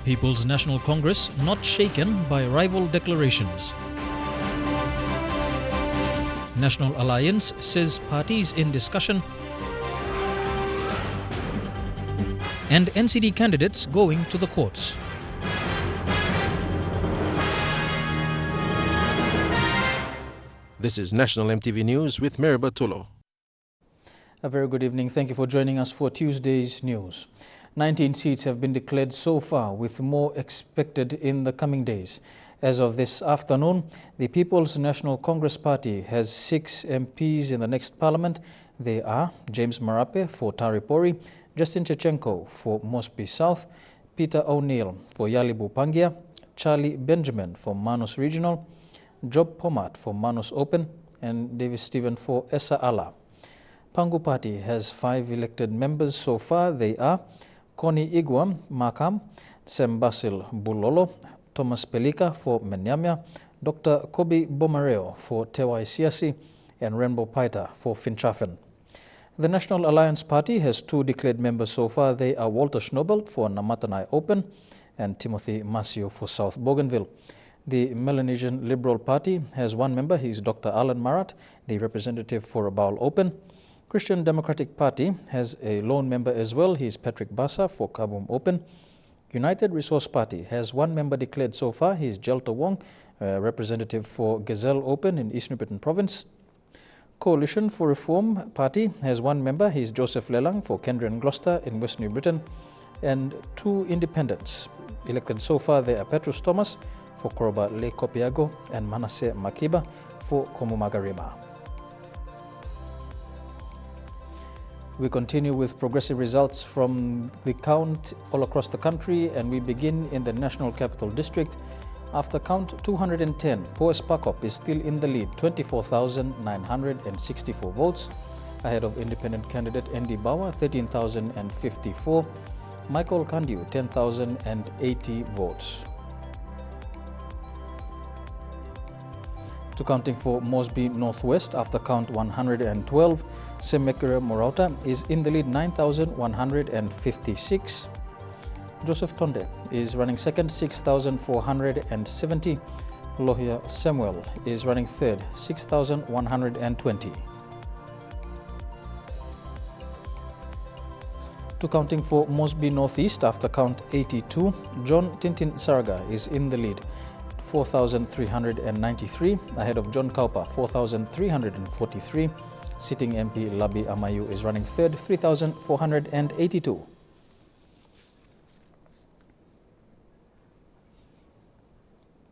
People's National Congress not shaken by rival declarations. National Alliance says parties in discussion. And NCD candidates going to the courts. This is National EMTV News with Meriba Tulo. A very good evening. Thank you for joining us for Tuesday's news. 19 seats have been declared so far, with more expected in the coming days. As of this afternoon, the People's National Congress Party has 6 MPs in the next parliament. They are James Marape for Taripori, Justin Chechenko for Mosby South, Peter ONeill for Yalibu Pangia, Charlie Benjamin for Manus Regional, Job Pomat for Manus Open, and Davis Stephen for Esa Ala. Pangu Party has 5 elected members so far. They are Connie Iguam Makam, Sem Basil Bulolo, Thomas Pelika for Menyamia, Dr. Kobi Bomareo for Tewai Siasi, and Rainbow Paita for Finchafen. The National Alliance Party has 2 declared members so far. They are Walter Schnobel for Namatanai Open and Timothy Masio for South Bougainville. The Melanesian Liberal Party has 1 member. He is Dr. Alan Marat, the representative for Rabaul Open. Christian Democratic Party has a lone member as well. He is Patrick Bassa for Kaboom Open. United Resource Party has 1 member declared so far. He is Jelta Wong, representative for Gazelle Open in East New Britain Province. Coalition for Reform Party has 1 member. He is Joseph Lelang for Kendrian Gloucester in West New Britain. And 2 independents elected so far. They are Petrus Thomas for Koroba Le Kopiago and Manasseh Makiba for Komumagarima. We continue with progressive results from the count all across the country, and we begin in the National Capital District. After count 210, Poes Pakop is still in the lead, 24,964 votes, ahead of independent candidate Andy Bauer, 13,054, Michael Kandiu, 10,080 votes. To counting for Mosby Northwest, after count 112, Semekere Morauta is in the lead, 9,156. Joseph Tonde is running second, 6,470. Lohia Samuel is running third, 6,120. To counting for Mosby Northeast, after count 82, John Tintin Saraga is in the lead, 4,393, ahead of John Kaupa, 4,343. Sitting MP Labi Amayu is running third, 3,482.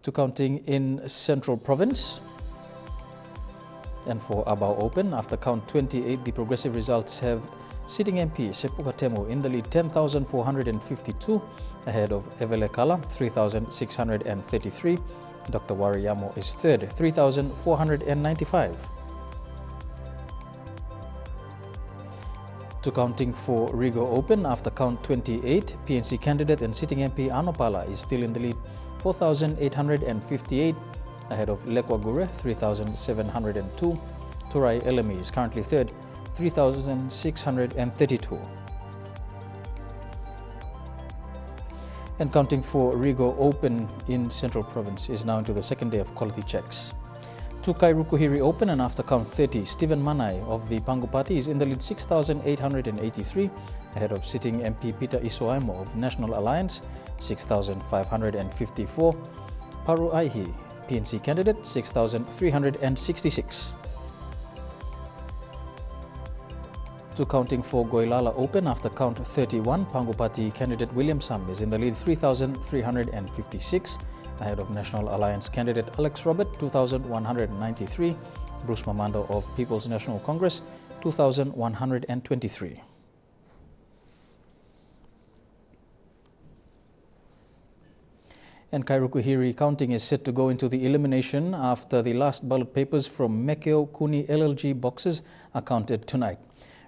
To counting in Central Province, and for Abao Open, after count 28, the progressive results have sitting MP Sepuka Temu in the lead, 10,452, ahead of Evele Kala, 3,633. Dr. Wariyamo is third, 3,495. To counting for Rigo Open, after count 28, PNC candidate and sitting MP Anopala is still in the lead, 4,858, ahead of Lekwa Gure, 3,702. Turai Elemi is currently third, 3,632. And counting for Rigo Open in Central Province is now into the second day of quality checks. To Kairukuhiri Open, and after count 30, Stephen Manai of the Pangu Party is in the lead, 6,883, ahead of sitting MP Peter Isoaimo of National Alliance, 6,554. Paru Aihi, PNC candidate, 6,366. To counting for Goilala Open, after count 31, Pangu Party candidate William Sam is in the lead, 3,356, ahead of National Alliance candidate Alex Robert, 2,193, Bruce Mamando of People's National Congress, 2,123. And Kairukuhiri counting is set to go into the elimination after the last ballot papers from Mekeo Kuni LLG boxes are counted tonight.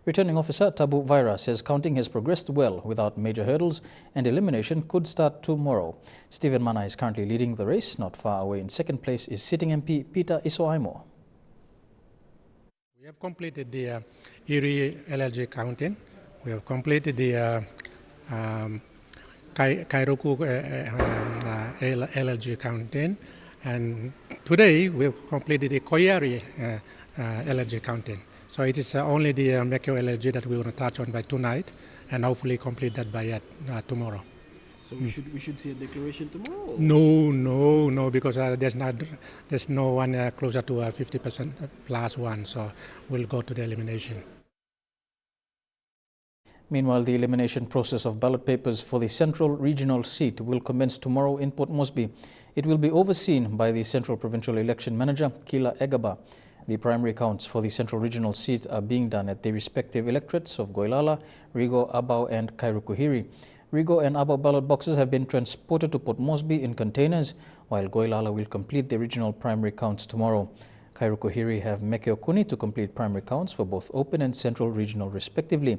Returning officer Tabu Vaira says counting has progressed well without major hurdles and elimination could start tomorrow. Stephen Mana is currently leading the race. Not far away in second place is sitting MP Peter Isoaimo. We have completed the Erie LLG counting. We have completed the Kairuku LLG counting, and today we've completed the Koyari LLG counting. So it is only the Mekyo LLG that we want to touch on by tonight, and hopefully complete that by tomorrow. So we should see a declaration tomorrow? No, because there's no one closer to 50% plus one, so we'll go to the elimination. Meanwhile, the elimination process of ballot papers for the Central Regional seat will commence tomorrow in Port Moresby. It will be overseen by the Central Provincial Election Manager, Kila Egaba. The primary counts for the Central Regional seat are being done at the respective electorates of Goilala, Rigo, Abau and Kairukuhiri. Rigo and Abau ballot boxes have been transported to Port Moresby in containers, while Goilala will complete the regional primary counts tomorrow. Kairukuhiri have Mekeo Kuni to complete primary counts for both Open and Central Regional respectively.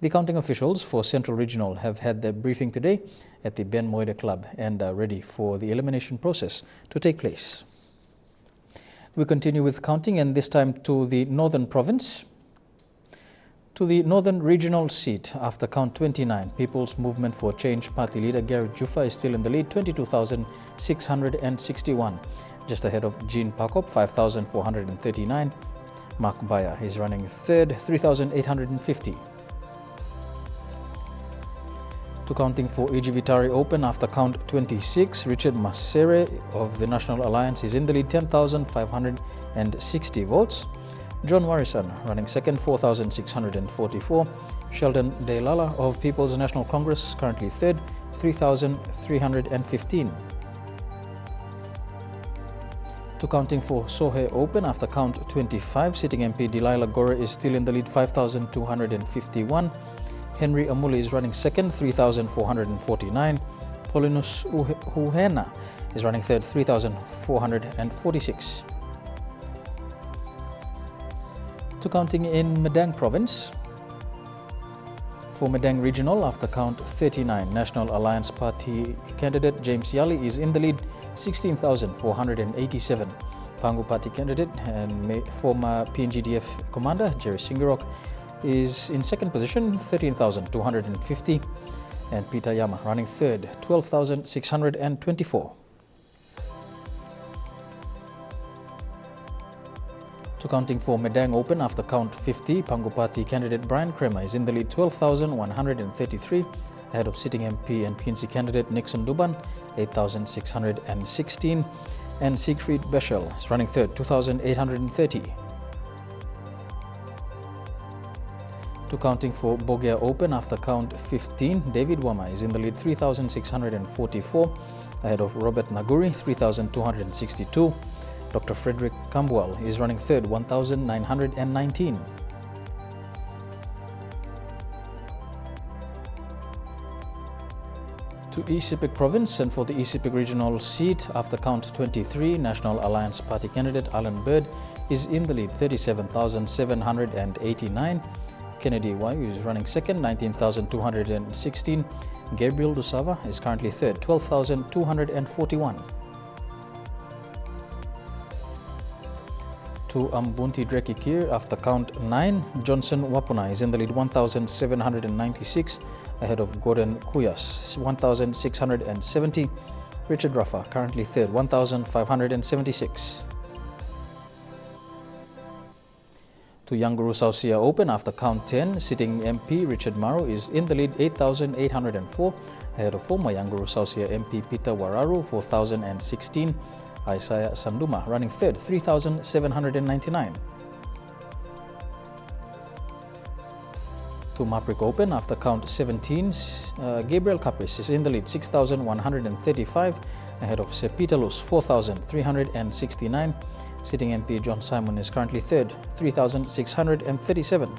The counting officials for Central Regional have had their briefing today at the Ben Moide Club and are ready for the elimination process to take place. We continue with counting, and this time to the Northern Province. To the Northern Regional seat, after count 29, People's Movement for Change Party leader Garrett Juffa is still in the lead, 22,661. Just ahead of Jean Pakop, 5,439. Mark Bayer is running third, 3,850. To counting for AG Vitari Open after count 26, Richard Masere of the National Alliance is in the lead, 10,560 votes. John Warrison running second, 4,644. Sheldon Delala of People's National Congress currently third, 3,315. To counting for Sohe Open after count 25, sitting MP Delilah Gore is still in the lead, 5,251. Henry Amuli is running second, 3,449. Paulinus Huhena is running third, 3,446. To counting in Medang Province. For Medang Regional, after count 39, National Alliance Party candidate James Yali is in the lead, 16,487. Pangu Party candidate and former PNGDF commander Jerry Singarok is in second position, 13,250, and Peter Yama running third, 12,624. To counting for Medang Open after count 50, Pangu Party candidate Brian Kremer is in the lead, 12,133, ahead of sitting MP and PNC candidate Nixon Duban, 8,616, and Siegfried Beschel is running third, 2,830. To counting for Bogia Open after count 15, David Wama is in the lead, 3,644, ahead of Robert Naguri, 3,262. Dr. Frederick Kambual is running third, 1,919. To East Sepik Province, and for the East Sepik Regional seat, after count 23, National Alliance Party candidate Alan Bird is in the lead, 37,789. Kennedy Wayu is running second, 19,216. Gabriel Dusava is currently third, 12,241. To Ambunti Drekikir, after count 9, Johnson Wapuna is in the lead, 1,796, ahead of Gordon Kuyas, 1,670. Richard Rafa currently third, 1,576. To Yanguru Sausia Open after count 10, sitting MP Richard Maru is in the lead, 8,804, ahead of former Yanguru Sausia MP Peter Wararu, 4,016. Isaiah Sanduma running third, 3,799. To Maprik Open after count 17, Gabriel Capris is in the lead, 6,135, ahead of Sir Peter Luz, 4,369. Sitting MP John Simon is currently third, 3,637.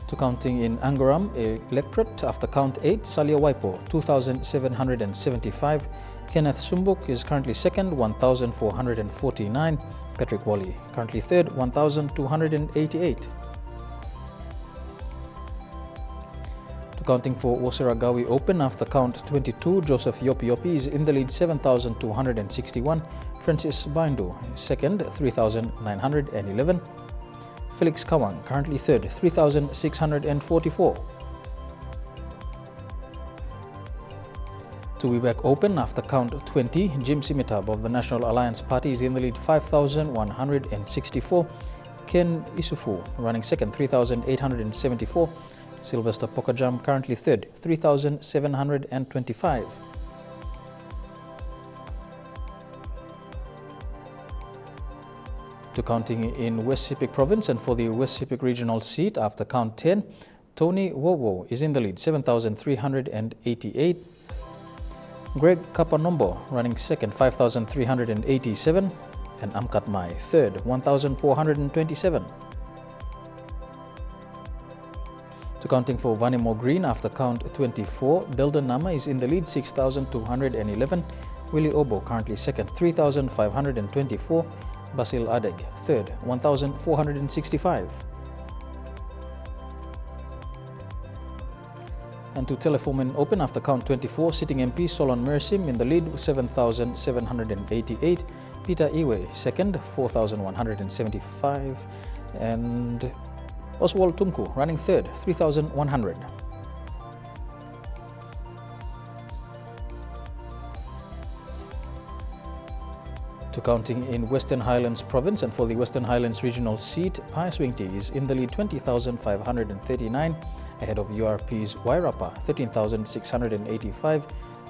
To counting in Angoram electorate after count 8, Salia Waipo, 2,775. Kenneth Sumbuk is currently second, 1,449. Patrick Wally currently third, 1,288. To counting for Wasiragawi Open after count 22, Joseph Yopi Yopi is in the lead, 7,261. Francis Bindu second, 3,911. Felix Kawang currently third, 3,644. To Wibak Open after count 20, Jim Simitab of the National Alliance Party is in the lead 5,164. Ken Isufu running second 3,874. Sylvester Pokajam currently third 3,725. To counting in West Sepik Province, and for the West Sepik Regional seat after count 10, Tony Wowo is in the lead 7,388. Greg Kapanombo running second 5,387 and Amkat Mai third 1,427. To counting for Vanimo Green after count 24, Belden Nama is in the lead 6,211. Willie Obo currently second 3,524. Basil Adeg third 1,465. And to Telefomen Open after count 24, sitting MP Solon Mersim in the lead 7,788. Peter Iwe second 4,175 and Oswald Tumku running third 3,100. To counting in Western Highlands Province, and for the Western Highlands Regional seat, Pius Wingti is in the lead 20,539 ahead of URP's Wairapa 13,685.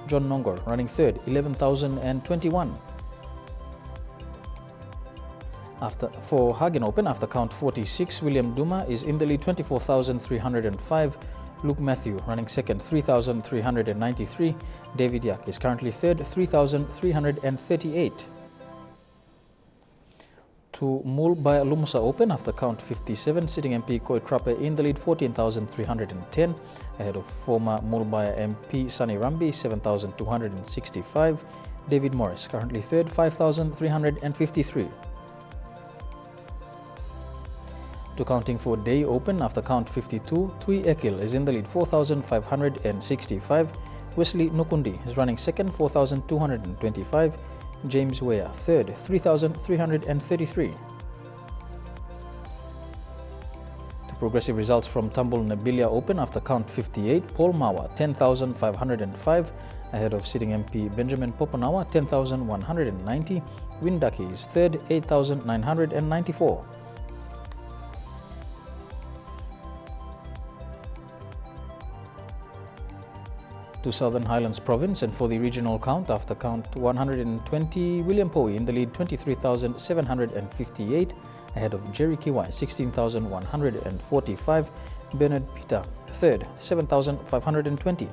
John Nongor running third 11,021. For Hagen Open after count 46, William Duma is in the lead 24,305. Luke Matthew running second 3,393. David Yak is currently third 3,338. To Mulbaya Lumusa Open after count 57, sitting MP Koi Trape in the lead 14,310 ahead of former Mulbaya MP Sunny Rambi 7,265. David Morris currently third 5,353. To counting for Day Open after count 52, Tui Ekil is in the lead 4,565. Wesley Nukundi is running second 4,225. James Weah third 3,333. To progressive results from Tambul Nabilia Open after count 58, Paul Mawa 10,505 ahead of sitting MP Benjamin Poponawa 10,190. Windaki is third 8,994. To Southern Highlands Province, and for the regional count after count 120, William Poe in the lead 23,758 ahead of Jerry Kiwai 16,145. Bernard Peter third 7,520.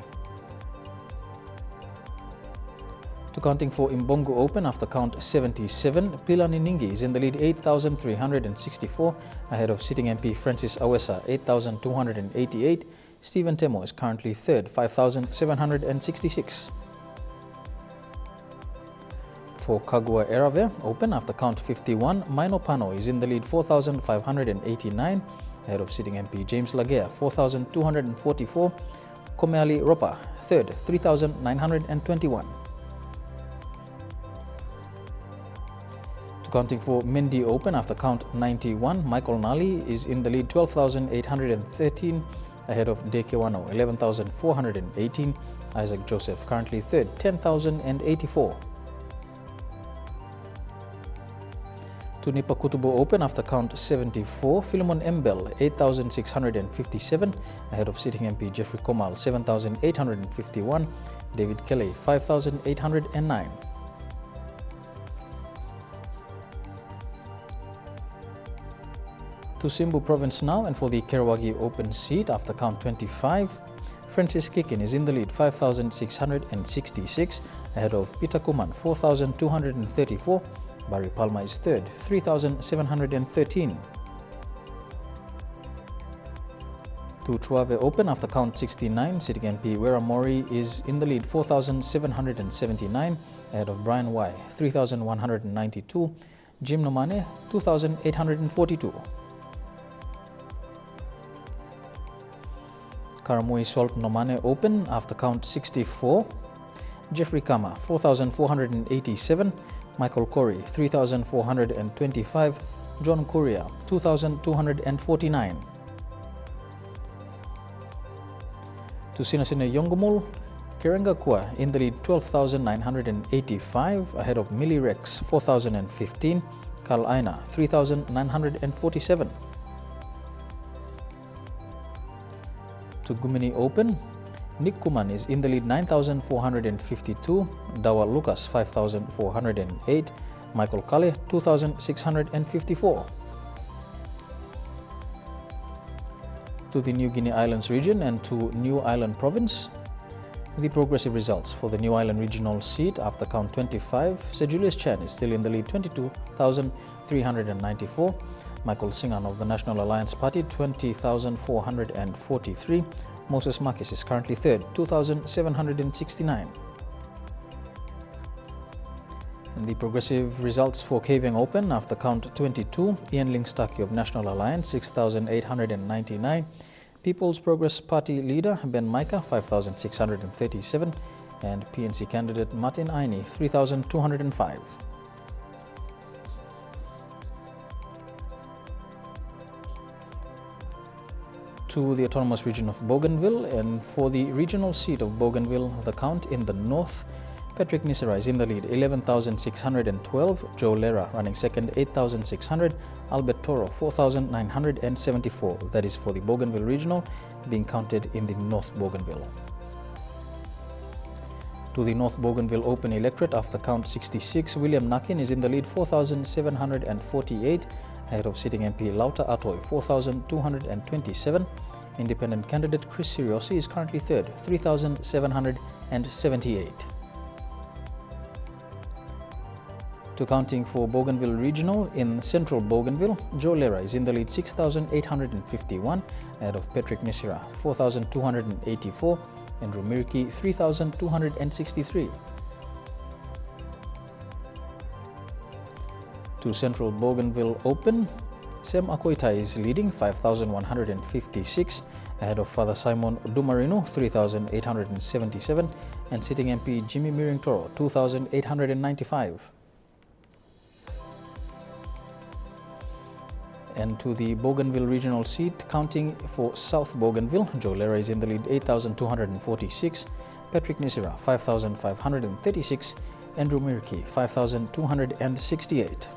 To counting for Imbongo Open after count 77, Pilani Ningi is in the lead 8,364 ahead of sitting MP Francis Awesa 8,288. Stephen Temo is currently third 5,766. For Kagua Erave Open after count 51, Maino Pano is in the lead 4,589 ahead of sitting MP James Lagea 4,244. Komeali Ropa third 3,921. To counting for Mendi Open after count 91, Michael Nali is in the lead 12,813 ahead of Dekewano 11,418. Isaac Joseph currently third 10,084. To Nipakutubo Open after count 74, Philemon Embel 8,657 ahead of sitting MP Jeffrey Komal 7,851. David Kelly 5,809. To Simbu Province now, and for the Kerawagi Open seat after count 25, Francis Kikin is in the lead 5,666 ahead of Peter Kuman 4,234. Barry Palma is third 3,713. To Truave Open after count 69, sitting MP Wera Mori is in the lead 4,779 ahead of Brian Y 3,192. Jim Nomane 2,842. Karamui Salt Nomane Open after count 64, Jeffrey Kama 4,487, Michael Corey 3,425, John Kuria 2,249. To Sinasina Yongomul, Kerengakua in the lead 12,985 ahead of Milirex 4,015, Kal Aina 3,947. To Gumini Open, Nick Kuman is in the lead 9,452, Dawa Lucas 5,408, Michael Kale 2,654. To the New Guinea Islands region and to New Island province, the progressive results for the New Island regional seat after count 25, Sir Julius Chan is still in the lead 22,394, Michael Singan of the National Alliance Party 20,443, Moses Marquis is currently third, 2,769. And the progressive results for Kavieng Open after count 22, Ian Lingstaki of National Alliance 6,899, People's Progress Party leader Ben Micah 5,637 and PNC candidate Martin Aini 3,205. To the autonomous region of Bougainville, and for the regional seat of Bougainville, the count in the north, Patrick Nisera is in the lead 11,612, Joe Lera running second 8,600, Albert Toro 4,974. That is for the Bougainville regional, being counted in the North Bougainville. To the North Bougainville Open electorate after count 66, William Nakin is in the lead 4,748 ahead of sitting MP Lauta Atoy 4,227. Independent candidate Chris Siriosi is currently third, 3,778. To counting for Bougainville Regional, in central Bougainville, Joe Lera is in the lead 6,851 ahead of Patrick Nisera 4,284 and Rumirki 3,263. To Central Bougainville Open, Sam Akoita is leading 5,156 ahead of Father Simon Dumarino 3,877 and sitting MP Jimmy Miring Toro 2,895. And to the Bougainville regional seat, counting for South Bougainville, Joe Lera is in the lead 8,246, Patrick Nisera 5,536, Andrew Mirki 5,268.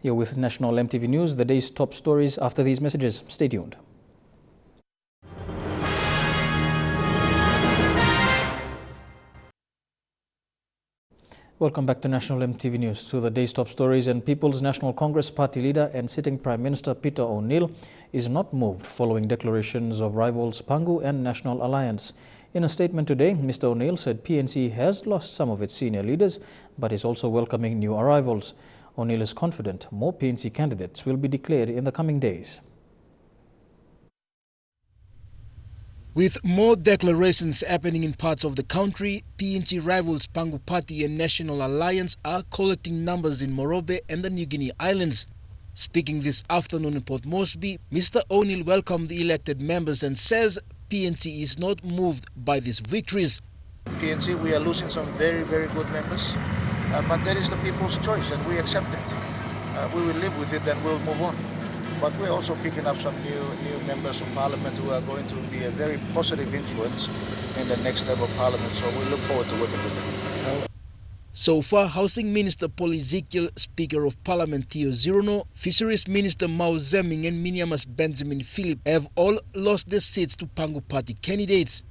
You're with National MTV News, the day's top stories after these messages. Stay tuned. Welcome back to National MTV News. To the day's top stories, and People's National Congress Party leader and sitting Prime Minister Peter ONeill is not moved following declarations of rivals Pangu and National Alliance. In a statement today, Mr. ONeill said PNC has lost some of its senior leaders but is also welcoming new arrivals. ONeill is confident more PNC candidates will be declared in the coming days. With more declarations happening in parts of the country, PNC rivals Pangu Party and National Alliance are collecting numbers in Morobe and the New Guinea Islands. Speaking this afternoon in Port Moresby, Mr. ONeill welcomed the elected members and says PNC is not moved by these victories. PNC, we are losing some very, very good members, but that is the people's choice and we accept it. We will live with it and we'll move on. But we're also picking up some new members of parliament who are going to be a very positive influence in the next term of parliament. So we look forward to working with them. So far, Housing Minister Paul Ezekiel, Speaker of Parliament Theo Zirono, Fisheries Minister Mao Zemming and Miniamas Benjamin Philip have all lost their seats to Pangu Party candidates.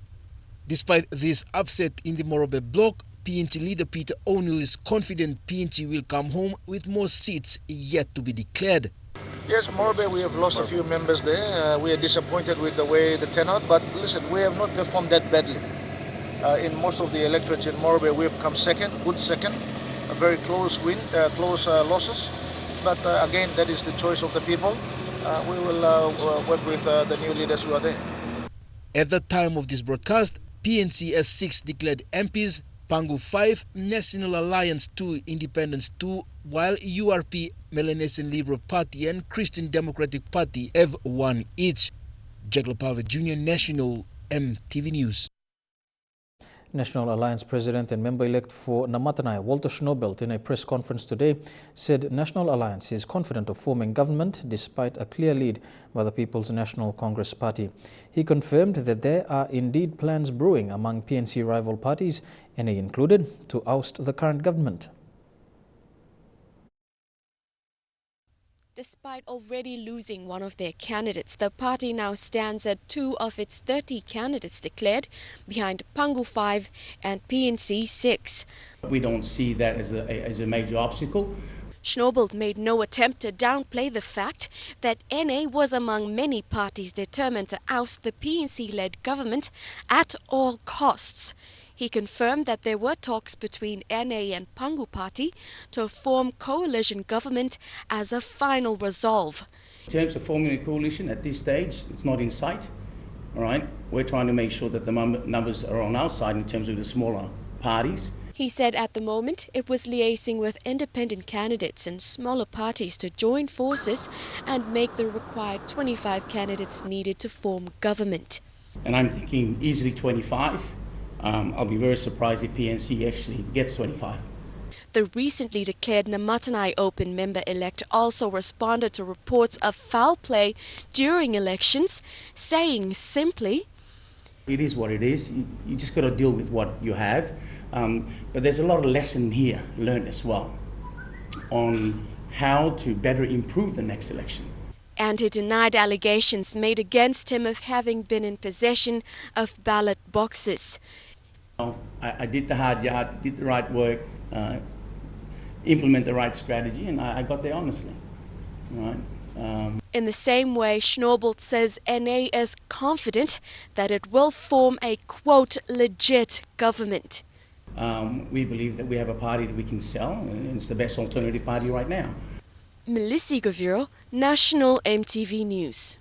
Despite this upset in the Morobe bloc, PNC leader Peter ONeill is confident PNC will come home with more seats yet to be declared. Yes, Morobe, we have lost a few members there. We are disappointed with the way the turnout, but listen, we have not performed that badly. In most of the electorates in Morobe, we have come second, good second, a very close win, close losses. But again, that is the choice of the people. We will work with the new leaders who are there. At the time of this broadcast, PNC has 6 declared MPs, Pangu 5, National Alliance 2, Independence 2, while URP, Melanesian Liberal Party and Christian Democratic Party have 1 each. Jack Lopave Jr., National MTV News. National Alliance President and member-elect for Namatanai, Walter Schnobelt, in a press conference today, said National Alliance is confident of forming government despite a clear lead by the People's National Congress Party. He confirmed that there are indeed plans brewing among PNC rival parties, NA included, to oust the current government. Despite already losing one of their candidates, the party now stands at 2 of its 30 candidates declared, behind Pangu 5 and PNC 6. We don't see that as a major obstacle. Schnobelt made no attempt to downplay the fact that NA was among many parties determined to oust the PNC-led government at all costs. He confirmed that there were talks between NA and Pangu Party to form coalition government as a final resolve. In terms of forming a coalition at this stage, it's not in sight. All right, we're trying to make sure that the numbers are on our side in terms of the smaller parties. He said at the moment it was liaising with independent candidates and smaller parties to join forces and make the required 25 candidates needed to form government. And I'm thinking easily 25. I'll be very surprised if PNC actually gets 25. The recently declared Namatanai Open member-elect also responded to reports of foul play during elections, saying simply, "It is what it is. You just got to deal with what you have." But there's a lot of lesson here learned as well on how to better improve the next election. And he denied allegations made against him of having been in possession of ballot boxes. I did the hard yard, did the right work, implement the right strategy, and I got there honestly. Right? In the same way, Schnobelt says NA is confident that it will form a, quote, legit government. We believe that we have a party that we can sell, and it's the best alternative party right now. Melissa Goviro, National EMTV News.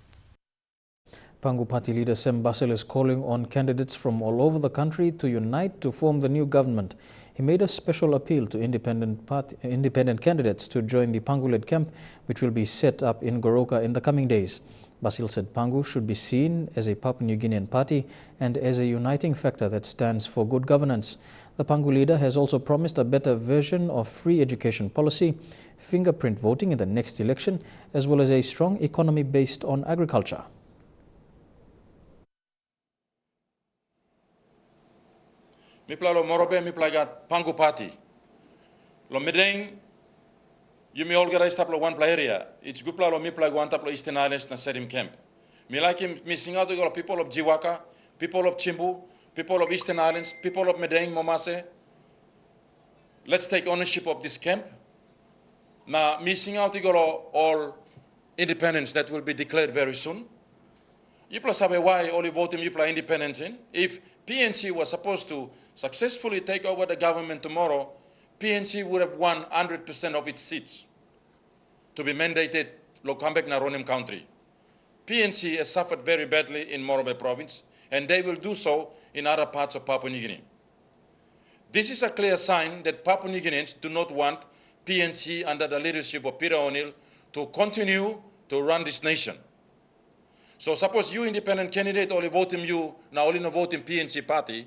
Pangu Party leader Sam Basil is calling on candidates from all over the country to unite to form the new government. He made a special appeal to independent candidates to join the Pangu-led camp, which will be set up in Goroka in the coming days. Basil said Pangu should be seen as a Papua New Guinean party and as a uniting factor that stands for good governance. The Pangu leader has also promised a better version of free education policy, fingerprint voting in the next election, as well as a strong economy based on agriculture. Mipla lo morobe mipla gat Pangu Party. Lo medeng yumi organize taplo one pla area. It's gupla lo mipla go antaplo Eastern Islands na Serim camp. Mi like missing out the people of Jiwaka, people of Chimbu, people of Eastern Islands, people of Medeng, Momase. Let's take ownership of this camp. Now missing out all independence that will be declared very soon. You plus have why only voting you play independence in. If PNC was supposed to successfully take over the government tomorrow, PNC would have won 100% of its seats to be mandated Lokambek Naronim country. PNC has suffered very badly in Morobe province, and they will do so in other parts of Papua New Guinea. This is a clear sign that Papua New Guineans do not want PNC under the leadership of Peter ONeill to continue to run this nation. So suppose you independent candidate only vote you, now only no vote in PNC party.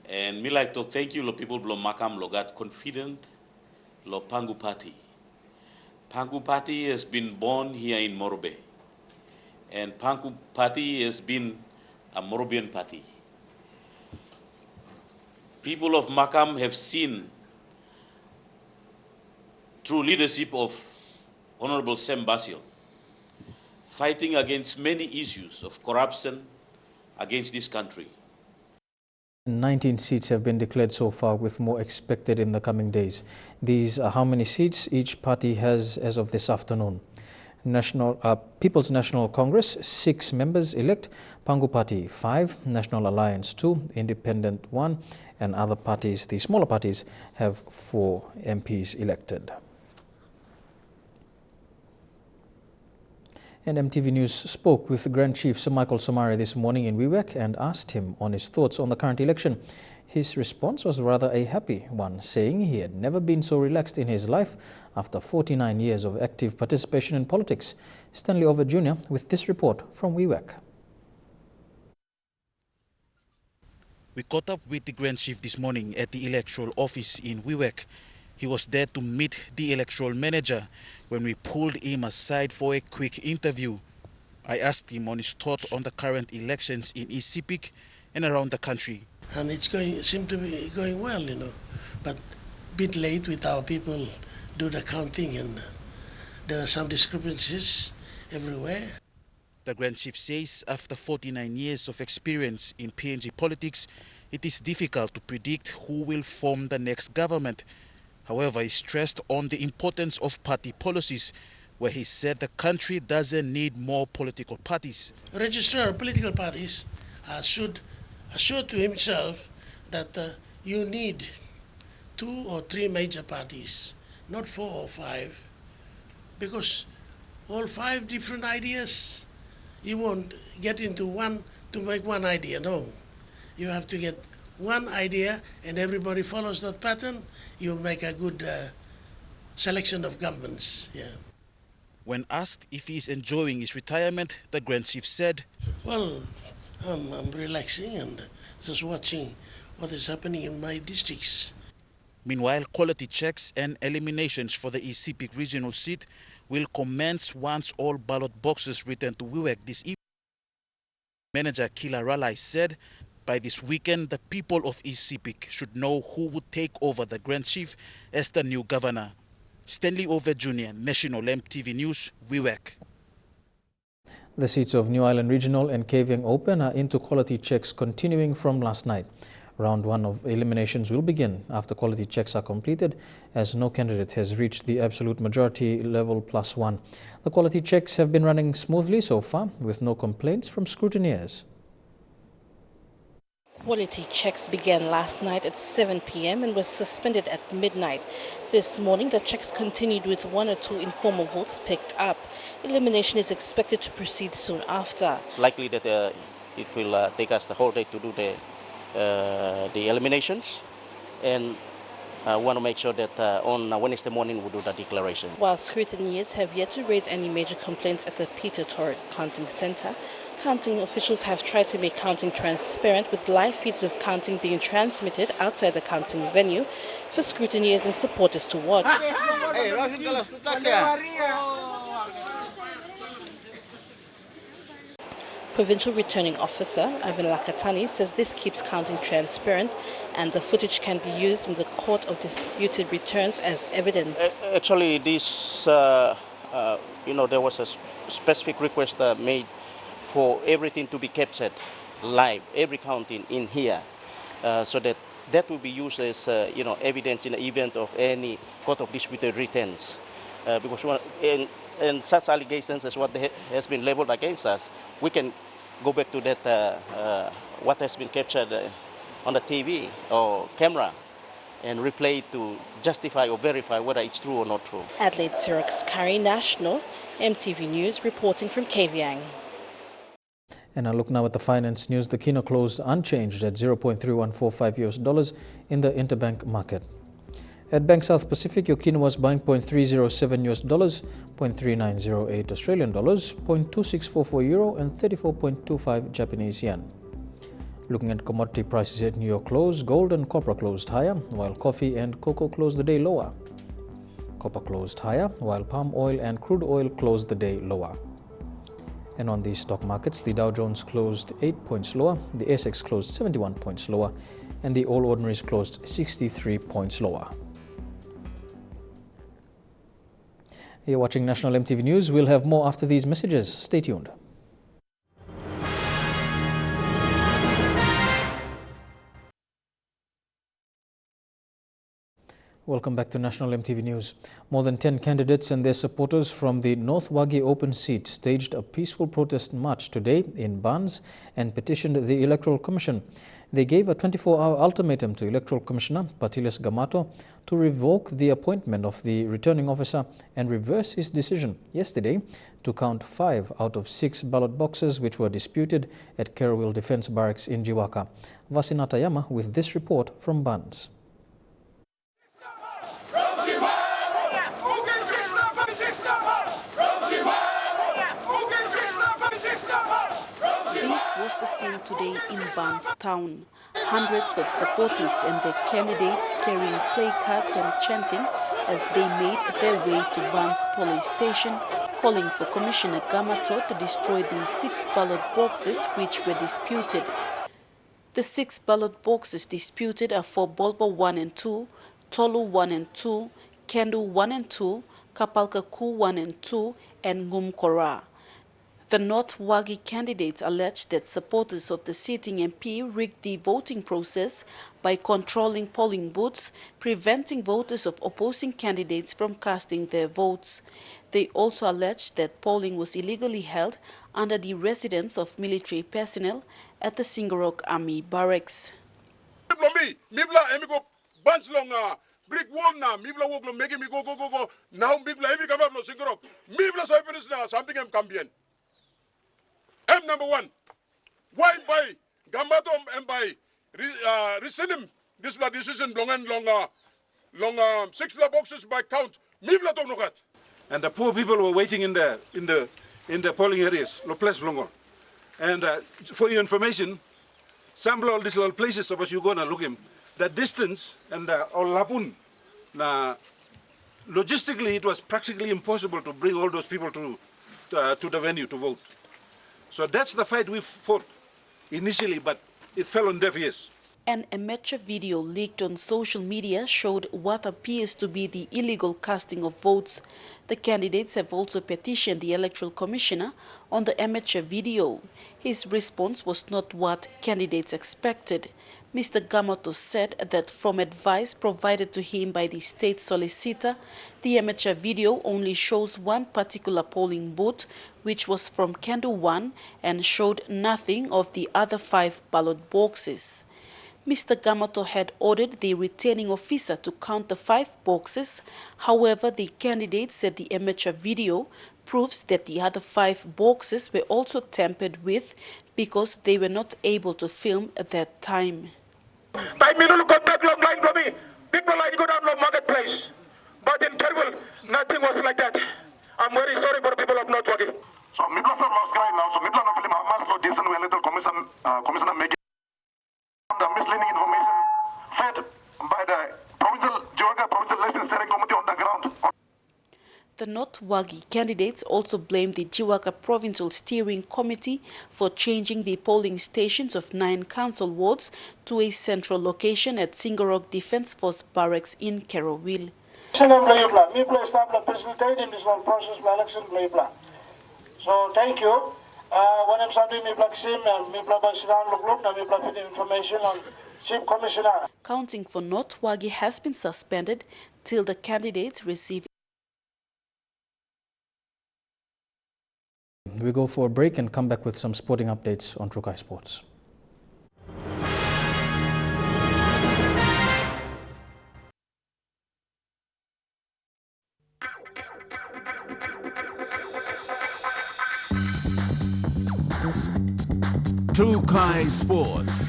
And me like to thank you, lo people blo makam lo got confident, lo Pangu Party. Pangu Party has been born here in Morobe. And Pangu Party has been a Morobian party. People of Makam have seen, through leadership of Honorable Sam Basil, fighting against many issues of corruption against this country. 19 seats have been declared so far, with more expected in the coming days. These are how many seats each party has as of this afternoon. People's National Congress, 6 members elect, Pangu Party 5, National Alliance 2, Independent 1, and other parties, the smaller parties, have 4 MPs elected. And EMTV News spoke with Grand Chief Sir Michael Somare this morning in Wewak and asked him on his thoughts on the current election. His response was rather a happy one, saying he had never been so relaxed in his life after 49 years of active participation in politics. Stanley Over Jr. with this report from Wewak. We caught up with the Grand Chief this morning at the electoral office in Wewak. He was there to meet the electoral manager when we pulled him aside for a quick interview. I asked him on his thoughts on the current elections in East Sepik and around the country. And it seems to be going well, but a bit late with our people do the counting, and there are some discrepancies everywhere. The Grand Chief says after 49 years of experience in PNG politics, it is difficult to predict who will form the next government. However, he stressed on the importance of party policies, where he said the country doesn't need more political parties. Registrar of political parties should assure to himself that you need 2 or 3 major parties, not 4 or 5, because all 5 different ideas, you won't get into one to make one idea, no. You have to get one idea and everybody follows that pattern, you'll make a good selection of governments. Yeah. When asked if he is enjoying his retirement, the Grand Chief said, "Well, I'm relaxing and just watching what is happening in my districts." Meanwhile, quality checks and eliminations for the East Sepik regional seat will commence once all ballot boxes return to Wewak this evening. Manager Kila Ralai said by this weekend, the people of East Sepik should know who would take over the Grand Chief as the new governor. Stanley Ove Jr., National MTV News, Wewak. The seats of New Island Regional and Kavieng Open are into quality checks continuing from last night. Round 1 of eliminations will begin after quality checks are completed, as no candidate has reached the absolute majority level +1. The quality checks have been running smoothly so far, with no complaints from scrutineers. Quality checks began last night at 7 p.m. and was suspended at midnight. This morning, the checks continued with 1 or 2 informal votes picked up. Elimination is expected to proceed soon after. It's likely that it will take us the whole day to do the eliminations, and want to make sure that on Wednesday morning we'll do the declaration. While scrutineers have yet to raise any major complaints at the Peter Torrett Counting Centre, counting officials have tried to make counting transparent, with live feeds of counting being transmitted outside the counting venue for scrutineers and supporters to watch. Provincial Returning Officer Ivan Lakatani says this keeps counting transparent and the footage can be used in the Court of Disputed Returns as evidence. Actually, this, there was a specific request made for everything to be captured live, every counting in here, so that will be used as evidence in the event of any Court of Disputed Returns. Because in such allegations as what has been labeled against us, we can go back to that what has been captured on the TV or camera and replay it to justify or verify whether it's true or not true. Adelaide Sirux Curry, National MTV News, reporting from Kavieng. And I look now at the finance news. The kina closed unchanged at $0.3145 US in the interbank market. At Bank South Pacific, your kina was buying $0.307 US, $0.3908 Australian dollars, $0.2644 euro, and 34.25 Japanese yen. Looking at commodity prices at New York close, gold and copper closed higher, while coffee and cocoa closed the day lower. Copper closed higher, while palm oil and crude oil closed the day lower. And on the stock markets, the Dow Jones closed 8 points lower, the ASX closed 71 points lower, and the All Ordinaries closed 63 points lower. You're watching National MTV News. We'll have more after these messages. Stay tuned. Welcome back to National MTV News. More than 10 candidates and their supporters from the North Wagi open seat staged a peaceful protest march today in Barnes and petitioned the Electoral Commission. They gave a 24-hour ultimatum to Electoral Commissioner Patilis Gamato to revoke the appointment of the returning officer and reverse his decision yesterday to count 5 out of 6 ballot boxes which were disputed at Kerrowell Defence Barracks in Jiwaka. Vasinata Yama with this report from Barnes. This was the scene today in Barnes town. hundreds of supporters and their candidates carrying placards and chanting as they made their way to Vance Police Station, calling for Commissioner Gamato to destroy the 6 ballot boxes which were disputed. The 6 ballot boxes disputed are for Bolbo 1 and 2, Tolu 1 and 2, Kendu 1 and 2, Kapalkaku 1 and 2, and Ngumkora. The North Wagi candidates alleged that supporters of the sitting MP rigged the voting process by controlling polling booths, preventing voters of opposing candidates from casting their votes. They also alleged that polling was illegally held under the residence of military personnel at the Singorok Army Barracks. Brick wall na mibla woglo megi mi go now mibla every come up no Singorok mibla so na something am cambien. M number 1. Why by Gambato by rescind this decision long 6 boxes by count. Mibla to nogat. And the poor people were waiting in the polling areas, lo place longo. And for your information, sample all these little places suppose you go and look him. The distance and all lapun na logistically it was practically impossible to bring all those people to the venue to vote. So that's the fight we fought initially, but it fell on deaf ears. An amateur video leaked on social media showed what appears to be the illegal casting of votes. The candidates have also petitioned the Electoral Commissioner on the amateur video. His response was not what candidates expected. Mr. Gamato said that from advice provided to him by the state solicitor, the amateur video only shows one particular polling booth, which was from Kendu 1, and showed nothing of the other 5 ballot boxes. Mr. Gamato had ordered the returning officer to count the 5 boxes. However, the candidate said the amateur video proves that the other 5 boxes were also tampered with because they were not able to film at that time. People like go down to marketplace, but in Kerwell, nothing was like that. I'm very sorry for the people of North Wagi. So, Mibla are lost right now. So, Mibla no film Hamas no decent electoral commissioner making the misleading information fed by the provincial license steering committee on the ground. The North Wagi candidates also blamed the Jiwaka Provincial Steering Committee for changing the polling stations of 9 council wards to a central location at Singorok Defence Force Barracks in Kerowil. So thank you. When I'm starting information on Chief Commissioner. Counting for North Wagi has been suspended till the candidates receive. We go for a break and come back with some sporting updates on Trukai Sports. Trukai Sports.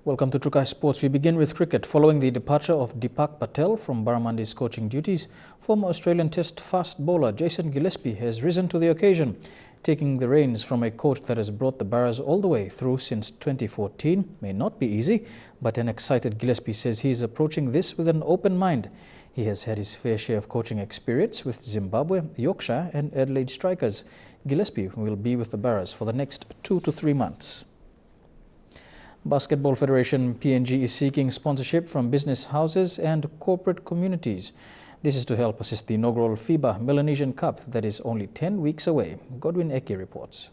Welcome to Trukai Sports. We begin with cricket. Following the departure of Deepak Patel from Baramandi's coaching duties, former Australian Test fast bowler Jason Gillespie has risen to the occasion, taking the reins from a coach that has brought the Barras all the way through since 2014. May not be easy, but an excited Gillespie says he is approaching this with an open mind. He has had his fair share of coaching experience with Zimbabwe, Yorkshire and Adelaide Strikers. Gillespie will be with the Barras for the next 2 to 3 months. Basketball Federation PNG is seeking sponsorship from business houses and corporate communities. This is to help assist the inaugural FIBA Melanesian Cup that is only 10 weeks away. Godwin Eki reports.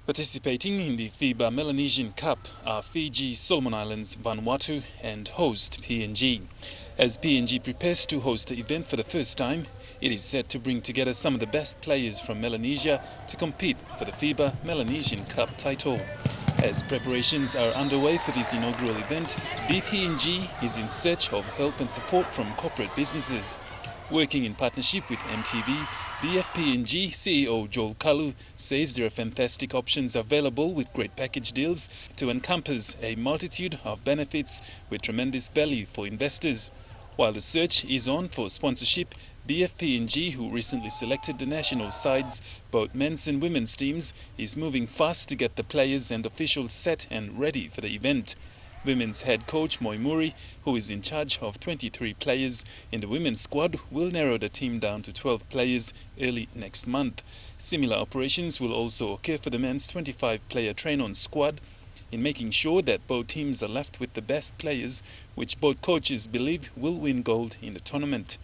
Participating in the FIBA Melanesian Cup are Fiji, Solomon Islands, Vanuatu and host PNG. As PNG prepares to host the event for the first time, it is set to bring together some of the best players from Melanesia to compete for the FIBA Melanesian Cup title. As preparations are underway for this inaugural event, BPNG is in search of help and support from corporate businesses. Working in partnership with EMTV, BFPNG CEO Joel Kalu says there are fantastic options available with great package deals to encompass a multitude of benefits with tremendous value for investors. While the search is on for sponsorship, BFPNG, who recently selected the national sides, both men's and women's teams, is moving fast to get the players and officials set and ready for the event. Women's head coach Moimuri, who is in charge of 23 players in the women's squad, will narrow the team down to 12 players early next month. Similar operations will also occur for the men's 25-player train-on squad, in making sure that both teams are left with the best players, which both coaches believe will win gold in the tournament.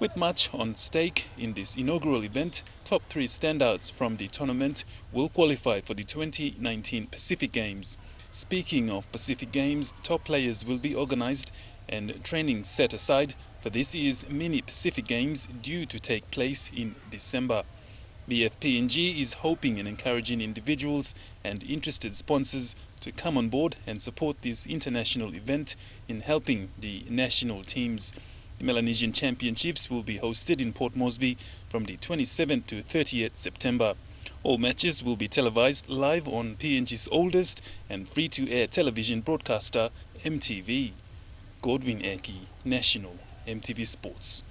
With much on stake in this inaugural event, top 3 standouts from the tournament will qualify for the 2019 Pacific Games. Speaking of Pacific Games, top players will be organized and training set aside for this year's mini Pacific Games due to take place in December. BFPNG is hoping and encouraging individuals and interested sponsors to come on board and support this international event in helping the national teams. The Melanesian Championships will be hosted in Port Moresby from the 27th to 30th September. All matches will be televised live on PNG's oldest and free-to-air television broadcaster, MTV. Godwin Eki, National, MTV Sports.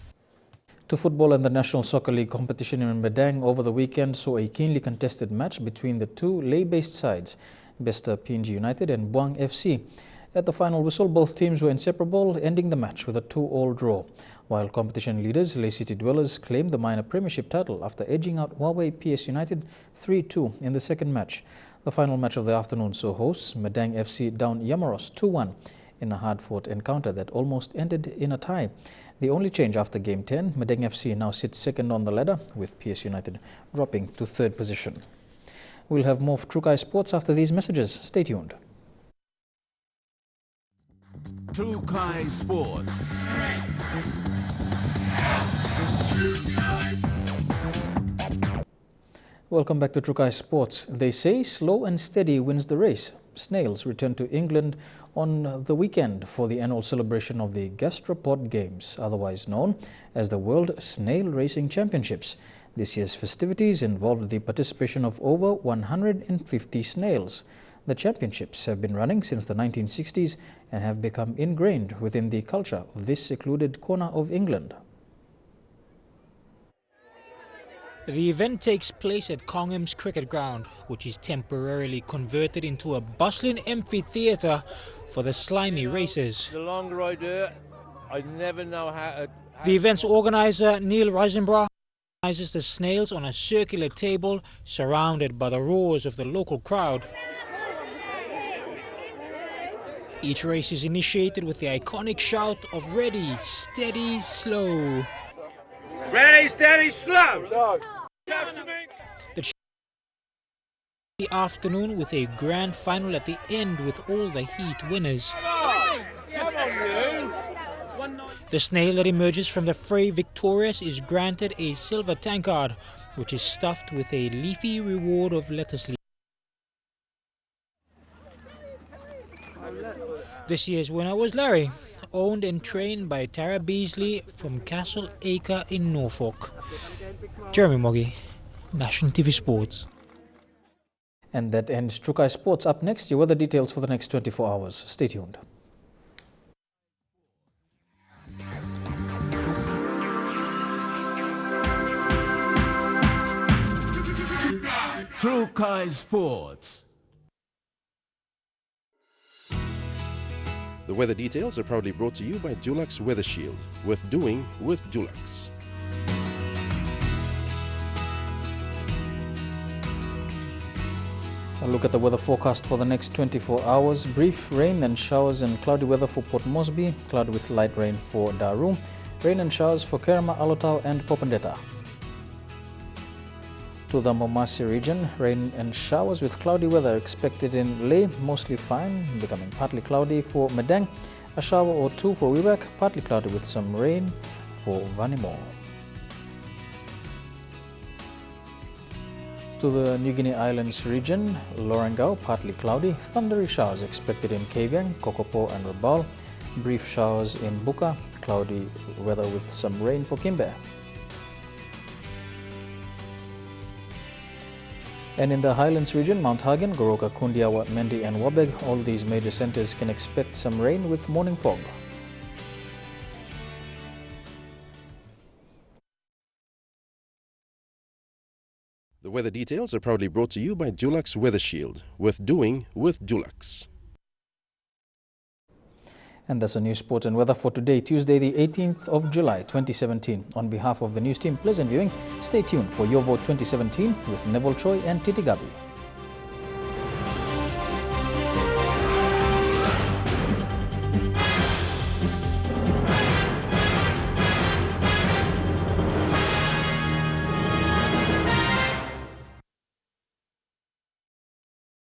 To football, and the National Soccer League competition in Medang over the weekend saw a keenly contested match between the two lay-based sides, Besta PNG United and Buang FC. At the final whistle, both teams were inseparable, ending the match with a 2-2 draw, while competition leaders, Lay City Dwellers, claimed the minor premiership title after edging out Huawei PS United 3-2 in the second match. The final match of the afternoon saw hosts Medang FC down Yamaros 2-1 in a hard-fought encounter that almost ended in a tie. The only change after Game 10, Medang FC now sits second on the ladder, with PS United dropping to third position. We'll have more Trukai Sports after these messages. Stay tuned. Trukai Sports. Welcome back to Trukai Sports. They say slow and steady wins the race. Snails return to England on the weekend for the annual celebration of the Gastropod Games, otherwise known as the World Snail Racing Championships. This year's festivities involved the participation of over 150 snails. The championships have been running since the 1960s and have become ingrained within the culture of this secluded corner of England. The event takes place at Congham's Cricket Ground, which is temporarily converted into a bustling amphitheatre for the slimy races. The longer I do it, I never know how to... The event's organizer, Neil Risenborough, organizes the snails on a circular table surrounded by the roars of the local crowd. Each race is initiated with the iconic shout of ready, steady, slow. Ready, steady, slow! The afternoon with a grand final at the end with all the heat winners. The snail that emerges from the fray victorious is granted a silver tankard, which is stuffed with a leafy reward of lettuce leaves. This year's winner was Larry, owned and trained by Tara Beasley from Castle Acre in Norfolk. Jeremy Moggy, National TV Sports. And that ends Trukai Sports. Up next, your weather details for the next 24 hours. Stay tuned. Trukai Sports. The weather details are proudly brought to you by Dulux Weather Shield. Worth doing with Dulux. A look at the weather forecast for the next 24 hours. Brief rain and showers and cloudy weather for Port Moresby. Cloud with light rain for Daru. Rain and showers for Kerma, Alotau and Popondetta. To the Momasi region, rain and showers with cloudy weather expected in Ley, mostly fine, becoming partly cloudy for Medang. A shower or two for Wewak, partly cloudy with some rain for Vanimo. To the New Guinea Islands region, Lorengau, partly cloudy, thundery showers expected in Kavieng, Kokopo and Rabaul. Brief showers in Buka, cloudy weather with some rain for Kimbe. And in the Highlands region, Mount Hagen, Goroka, Kundia, Mendi and Wabeg, all these major centers can expect some rain with morning fog. The weather details are proudly brought to you by Dulux Weather Shield. Worth doing with Dulux. And that's a news, sport and weather for today, Tuesday, the 18th of July, 2017. On behalf of the news team, pleasant viewing. Stay tuned for Your Vote 2017 with Neville Choi and Titi Gabi.